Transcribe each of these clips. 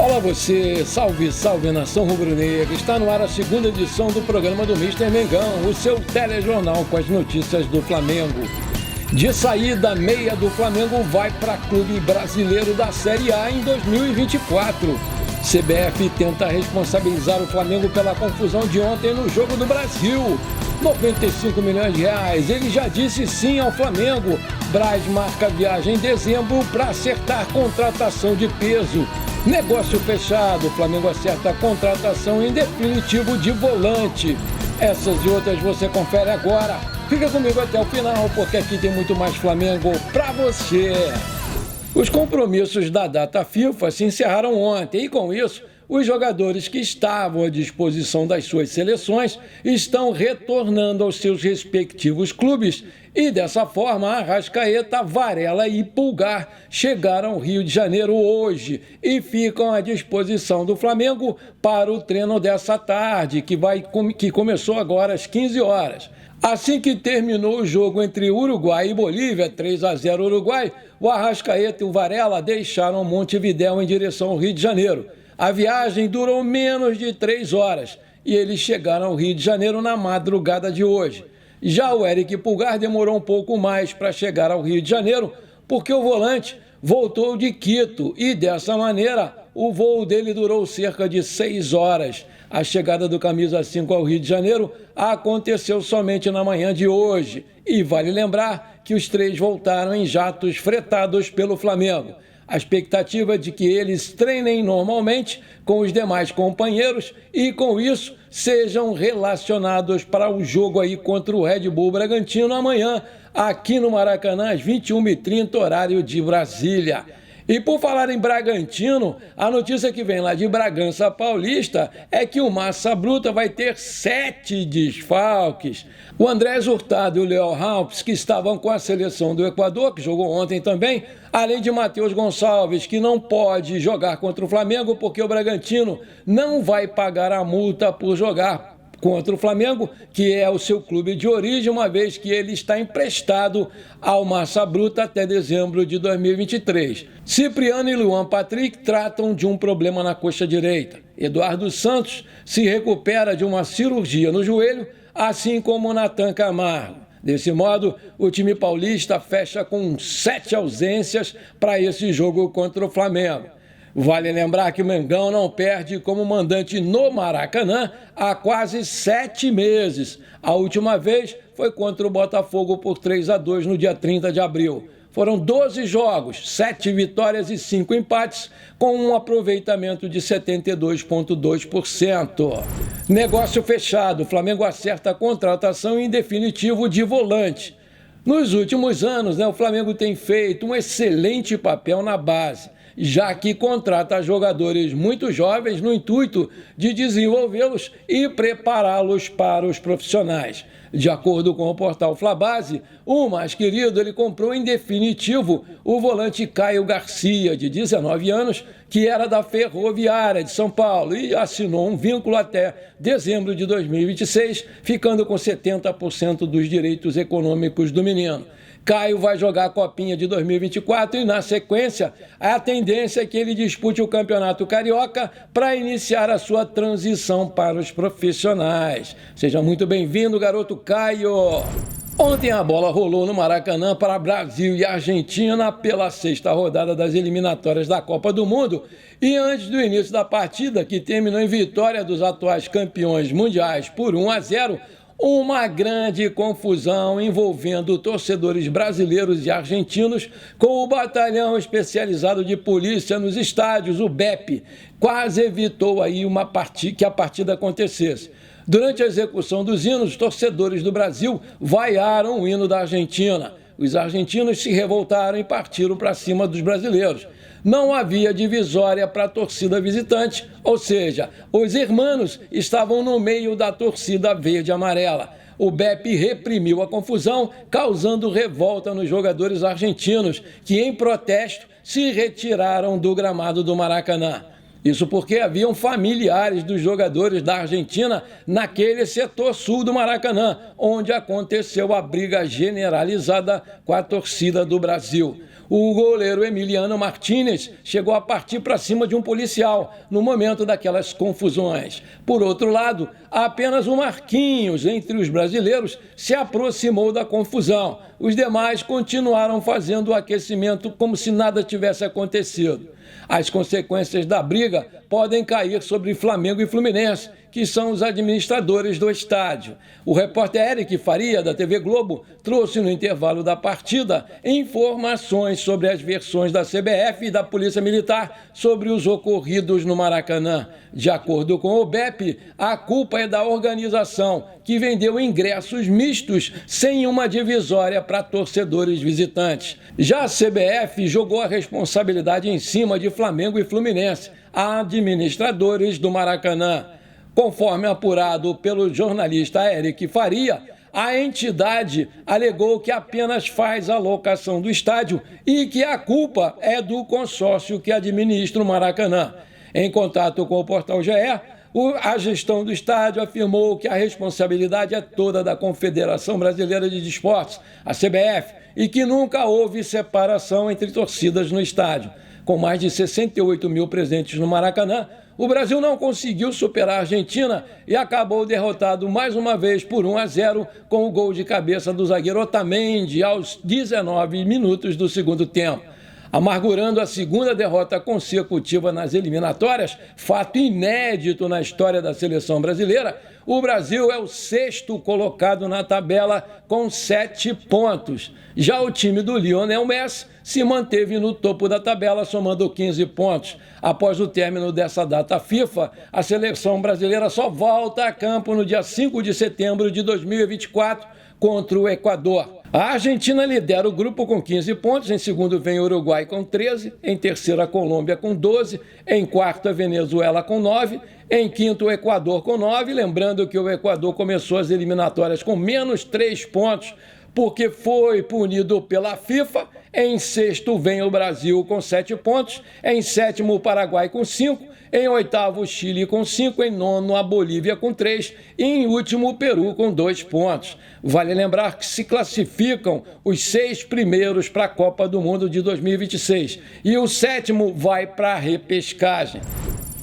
Olá você, salve, salve nação rubro-negra, está no ar a segunda edição do programa do Mister Mengão, o seu telejornal com as notícias do Flamengo. De saída, meia do Flamengo vai para Clube Brasileiro da Série A em 2024. CBF tenta responsabilizar o Flamengo pela confusão de ontem no Jogo do Brasil. 95 milhões de reais, ele já disse sim ao Flamengo. Braz marca viagem em dezembro para acertar contratação de peso. Negócio fechado, o Flamengo acerta a contratação em definitivo de volante. Essas e outras você confere agora. Fica comigo até o final, porque aqui tem muito mais Flamengo pra você. Os compromissos da data FIFA se encerraram ontem e, com isso, os jogadores que estavam à disposição das suas seleções estão retornando aos seus respectivos clubes e, dessa forma, Arrascaeta, Varela e Pulgar chegaram ao Rio de Janeiro hoje e ficam à disposição do Flamengo para o treino dessa tarde, que começou agora às 15 horas. Assim que terminou o jogo entre Uruguai e Bolívia, 3-0 Uruguai, o Arrascaeta e o Varela deixaram Montevidéu em direção ao Rio de Janeiro. A viagem durou menos de 3 horas e eles chegaram ao Rio de Janeiro na madrugada de hoje. Já o Eric Pulgar demorou um pouco mais para chegar ao Rio de Janeiro porque o volante voltou de Quito e, dessa maneira, o voo dele durou cerca de 6 horas. A chegada do camisa 5 ao Rio de Janeiro aconteceu somente na manhã de hoje. E vale lembrar que os três voltaram em jatos fretados pelo Flamengo. A expectativa é de que eles treinem normalmente com os demais companheiros e, com isso, sejam relacionados para o jogo aí contra o Red Bull Bragantino amanhã, aqui no Maracanã, às 21h30, horário de Brasília. E por falar em Bragantino, a notícia que vem lá de Bragança Paulista é que o Massa Bruta vai ter 7 desfalques. O Andrés Hurtado e o Léo Ralpes, que estavam com a seleção do Equador, que jogou ontem também, além de Matheus Gonçalves, que não pode jogar contra o Flamengo porque o Bragantino não vai pagar a multa por jogar contra o Flamengo, que é o seu clube de origem, uma vez que ele está emprestado ao Massa Bruta até dezembro de 2023. Cipriano e Luan Patrick tratam de um problema na coxa direita. Eduardo Santos se recupera de uma cirurgia no joelho, assim como Natan Camargo. Desse modo, o time paulista fecha com 7 ausências para esse jogo contra o Flamengo. Vale lembrar que o Mengão não perde como mandante no Maracanã há quase 7 meses. A última vez foi contra o Botafogo por 3-2 no dia 30 de abril. Foram 12 jogos, 7 vitórias e 5 empates, com um aproveitamento de 72,2%. Negócio fechado, o Flamengo acerta a contratação em definitivo de volante. Nos últimos anos, o Flamengo tem feito um excelente papel na base, já que contrata jogadores muito jovens no intuito de desenvolvê-los e prepará-los para os profissionais. De acordo com o portal Flabase, o mais querido, ele comprou em definitivo o volante Caio Garcia, de 19 anos, que era da Ferroviária de São Paulo e assinou um vínculo até dezembro de 2026, ficando com 70% dos direitos econômicos do menino. Caio vai jogar a Copinha de 2024 e, na sequência, a tendência é que ele dispute o Campeonato Carioca para iniciar a sua transição para os profissionais. Seja muito bem-vindo, garoto Caio! Ontem a bola rolou no Maracanã para Brasil e Argentina pela 6ª rodada das eliminatórias da Copa do Mundo e antes do início da partida, que terminou em vitória dos atuais campeões mundiais por 1-0, uma grande confusão envolvendo torcedores brasileiros e argentinos com o Batalhão Especializado de Polícia nos estádios, o BEP, quase evitou aí que a partida acontecesse. Durante a execução dos hinos, os torcedores do Brasil vaiaram o hino da Argentina. Os argentinos se revoltaram e partiram para cima dos brasileiros. Não havia divisória para a torcida visitante, ou seja, os hermanos estavam no meio da torcida verde-amarela. O BEP reprimiu a confusão, causando revolta nos jogadores argentinos, que, em protesto, se retiraram do gramado do Maracanã. Isso porque haviam familiares dos jogadores da Argentina naquele setor sul do Maracanã, onde aconteceu a briga generalizada com a torcida do Brasil. O goleiro Emiliano Martínez chegou a partir para cima de um policial no momento daquelas confusões. Por outro lado, apenas o Marquinhos, entre os brasileiros, se aproximou da confusão. Os demais continuaram fazendo o aquecimento como se nada tivesse acontecido. As consequências da briga podem cair sobre Flamengo e Fluminense, que são os administradores do estádio. O repórter Eric Faria, da TV Globo, trouxe no intervalo da partida informações sobre as versões da CBF e da Polícia Militar sobre os ocorridos no Maracanã. De acordo com o BEP, a culpa é da organização, que vendeu ingressos mistos sem uma divisória para torcedores visitantes. Já a CBF jogou a responsabilidade em cima de Flamengo e Fluminense, administradores do Maracanã. Conforme apurado pelo jornalista Eric Faria, a entidade alegou que apenas faz a locação do estádio e que a culpa é do consórcio que administra o Maracanã. Em contato com o portal GE, a gestão do estádio afirmou que a responsabilidade é toda da Confederação Brasileira de Desportos, a CBF, e que nunca houve separação entre torcidas no estádio. Com mais de 68 mil presentes no Maracanã, o Brasil não conseguiu superar a Argentina e acabou derrotado mais uma vez por 1-0 com o gol de cabeça do zagueiro Otamendi aos 19 minutos do segundo tempo. Amargurando a segunda derrota consecutiva nas eliminatórias, fato inédito na história da seleção brasileira, o Brasil é o sexto colocado na tabela com 7 pontos. Já o time do Lionel Messi se manteve no topo da tabela, somando 15 pontos. Após o término dessa data FIFA, a seleção brasileira só volta a campo no dia 5 de setembro de 2024 contra o Equador. A Argentina lidera o grupo com 15 pontos, em segundo vem o Uruguai com 13, em terceiro a Colômbia com 12, em quarto a Venezuela com 9, em quinto o Equador com 9, lembrando que o Equador começou as eliminatórias com menos 3 pontos, porque foi punido pela FIFA. Em sexto vem o Brasil com 7 pontos, em sétimo o Paraguai com 5, em oitavo o Chile com 5, em nono a Bolívia com 3 e em último o Peru com 2 pontos. Vale lembrar que se classificam os 6 primeiros para a Copa do Mundo de 2026 e o sétimo vai para a repescagem.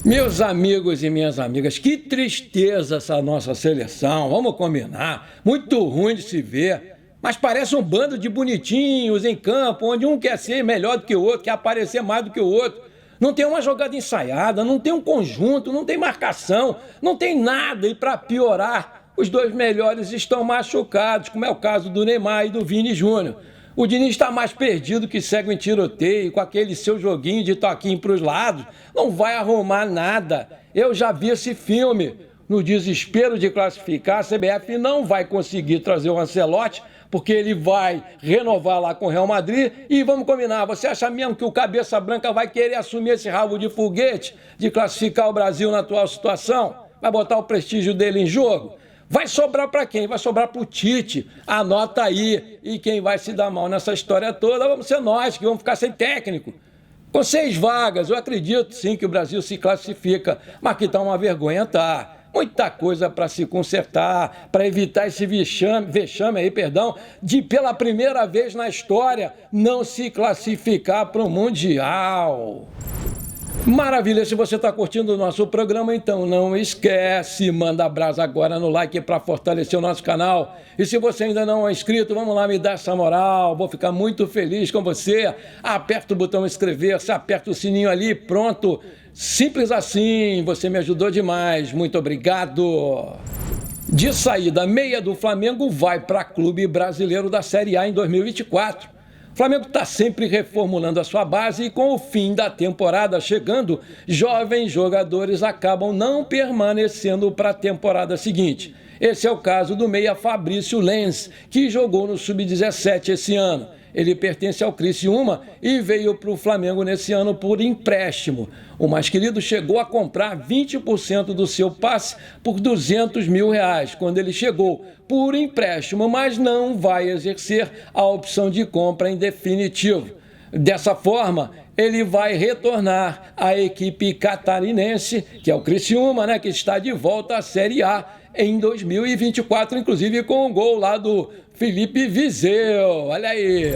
Meus amigos e minhas amigas, que tristeza essa nossa seleção, vamos combinar, muito ruim de se ver. Mas parece um bando de bonitinhos em campo, onde um quer ser melhor do que o outro, quer aparecer mais do que o outro. Não tem uma jogada ensaiada, não tem um conjunto, não tem marcação, não tem nada. E para piorar, os dois melhores estão machucados, como é o caso do Neymar e do Vini Júnior. O Diniz está mais perdido que cego em tiroteio, com aquele seu joguinho de toquinho para os lados. Não vai arrumar nada. Eu já vi esse filme. No desespero de classificar, a CBF não vai conseguir trazer o Ancelotti, porque ele vai renovar lá com o Real Madrid. E vamos combinar, você acha mesmo que o Cabeça Branca vai querer assumir esse rabo de foguete de classificar o Brasil na atual situação? Vai botar o prestígio dele em jogo? Vai sobrar para quem? Vai sobrar para o Tite. Anota aí. E quem vai se dar mal nessa história toda vamos ser nós, que vamos ficar sem técnico. Com 6 vagas, eu acredito sim que o Brasil se classifica, mas que tá uma vergonha, tá. Muita coisa para se consertar, para evitar esse vexame aí, de pela primeira vez na história não se classificar para o Mundial. Maravilha, se você está curtindo o nosso programa, então não esquece, manda brasa agora no like para fortalecer o nosso canal. E se você ainda não é inscrito, vamos lá, me dá essa moral, vou ficar muito feliz com você. Aperta o botão inscrever-se, aperta o sininho ali, pronto. Simples assim, você me ajudou demais, muito obrigado. De saída, meia do Flamengo vai para Clube Brasileiro da Série A em 2024. O Flamengo está sempre reformulando a sua base e com o fim da temporada chegando, jovens jogadores acabam não permanecendo para a temporada seguinte. Esse é o caso do meia Fabrício Lenz, que jogou no Sub-17 esse ano. Ele pertence ao Criciúma e veio para o Flamengo nesse ano por empréstimo. O mais querido chegou a comprar 20% do seu passe por R$200 mil quando ele chegou por empréstimo, mas não vai exercer a opção de compra em definitivo. Dessa forma, ele vai retornar à equipe catarinense, que é o Criciúma, né, que está de volta à Série A em 2024, inclusive com um gol lá do Felipe Viseu. Olha aí.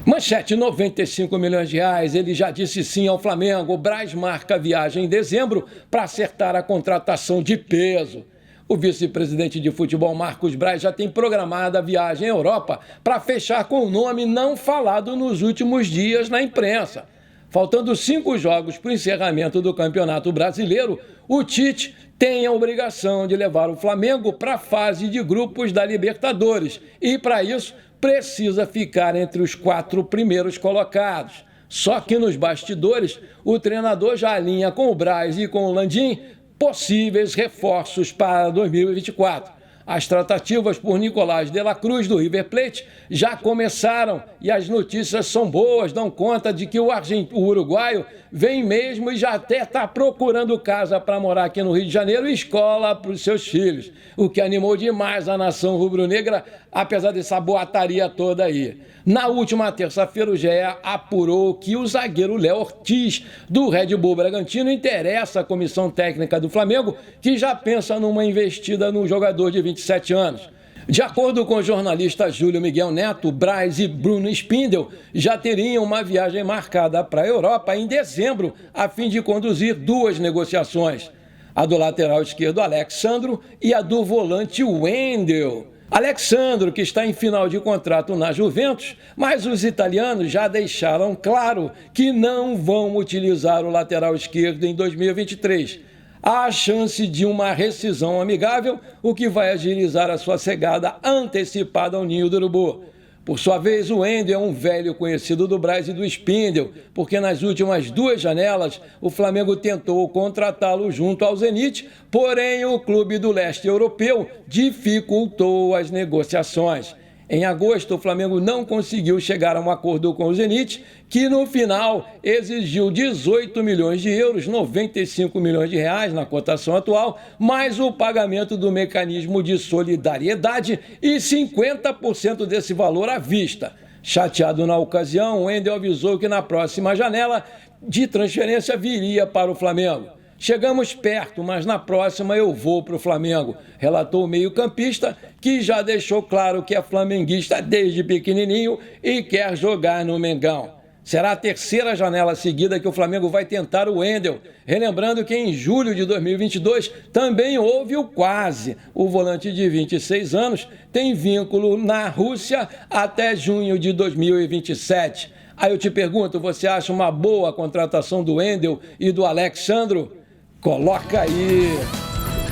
Manchete, 95 milhões de reais. Ele já disse sim ao Flamengo. O Braz marca viagem em dezembro para acertar a contratação de peso. O vice-presidente de futebol, Marcos Braz, já tem programada a viagem à Europa para fechar com o nome não falado nos últimos dias na imprensa. Faltando 5 jogos para o encerramento do Campeonato Brasileiro, o Tite tem a obrigação de levar o Flamengo para a fase de grupos da Libertadores e, para isso, precisa ficar entre os 4 primeiros colocados. Só que nos bastidores, o treinador já alinha com o Braz e com o Landim possíveis reforços para 2024. As tratativas por Nicolás de la Cruz, do River Plate, já começaram e as notícias são boas, dão conta de que o uruguaio vem mesmo e já até está procurando casa para morar aqui no Rio de Janeiro e escola para os seus filhos, o que animou demais a nação rubro-negra, apesar dessa boataria toda aí. Na última terça-feira, o GE apurou que o zagueiro Léo Ortiz, do Red Bull Bragantino, interessa a comissão técnica do Flamengo, que já pensa numa investida no jogador de 27 anos. De acordo com o jornalista Júlio Miguel Neto, Braz e Bruno Spindel já teriam uma viagem marcada para a Europa em dezembro, a fim de conduzir 2 negociações. A do lateral esquerdo, Alex Sandro, e a do volante, Wendel. Alex Sandro, que está em final de contrato na Juventus, mas os italianos já deixaram claro que não vão utilizar o lateral esquerdo em 2023. Há chance de uma rescisão amigável, o que vai agilizar a sua chegada antecipada ao ninho do urubu. Por sua vez, o Wendel é um velho conhecido do Braz e do Spindel, porque nas últimas 2 janelas o Flamengo tentou contratá-lo junto ao Zenit, porém o clube do leste europeu dificultou as negociações. Em agosto, o Flamengo não conseguiu chegar a um acordo com o Zenit, que no final exigiu 18 milhões de euros, 95 milhões de reais na cotação atual, mais o pagamento do mecanismo de solidariedade e 50% desse valor à vista. Chateado na ocasião, o Wendel avisou que na próxima janela de transferência viria para o Flamengo. Chegamos perto, mas na próxima eu vou para o Flamengo, relatou o meio-campista, que já deixou claro que é flamenguista desde pequenininho e quer jogar no Mengão. Será a 3ª janela seguida que o Flamengo vai tentar o Wendel, relembrando que em julho de 2022 também houve o quase. O volante de 26 anos tem vínculo na Rússia até junho de 2027. Aí eu te pergunto, você acha uma boa contratação do Wendel e do Alex Sandro? Coloca aí!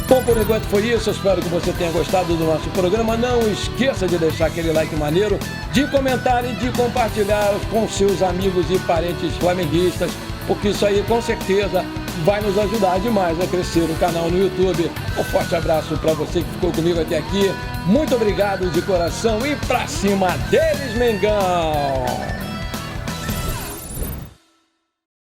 Bom, por enquanto foi isso. Eu espero que você tenha gostado do nosso programa. Não esqueça de deixar aquele like maneiro, de comentar e de compartilhar com seus amigos e parentes flamenguistas, porque isso aí com certeza vai nos ajudar demais a crescer o canal no YouTube. Um forte abraço para você que ficou comigo até aqui. Muito obrigado de coração e pra cima deles, Mengão!